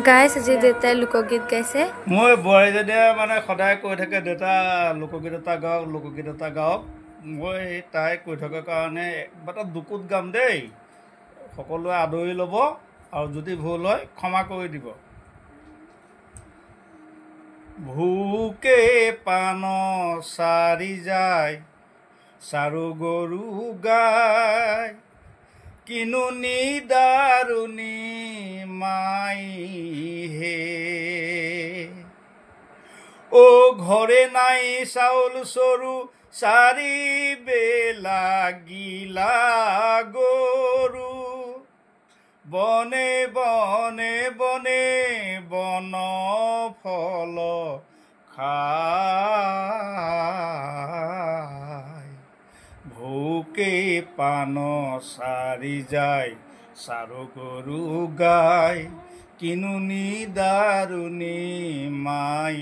গাইছ আজি দেউতাই লোকগীত গাইছে। মই বোৱাৰীজনীয়ে মানে সদায় কৈ থাকে দেউতা লোকগীত এটা গাওক। মই তাই কৈ থকাৰ কাৰণে এটা দুকুত গাম দেই, সকলোৱে আদৰি ল'ব আৰু যদি ভুল হয় ক্ষমা কৰি দিব। ভোকে পান চাৰি যায় চাৰু গৰু গায়, কিনো নিদাৰুণী মাই হে। ও ঘৰে নাই চাউল চৰু চাৰি বেলা গিলা গৰু, বনে বনে বনে বন ফল খায়, ভোকে পান চাৰি যায় চাৰু গৰু গায়, কিনো নিদাৰুণী মাই।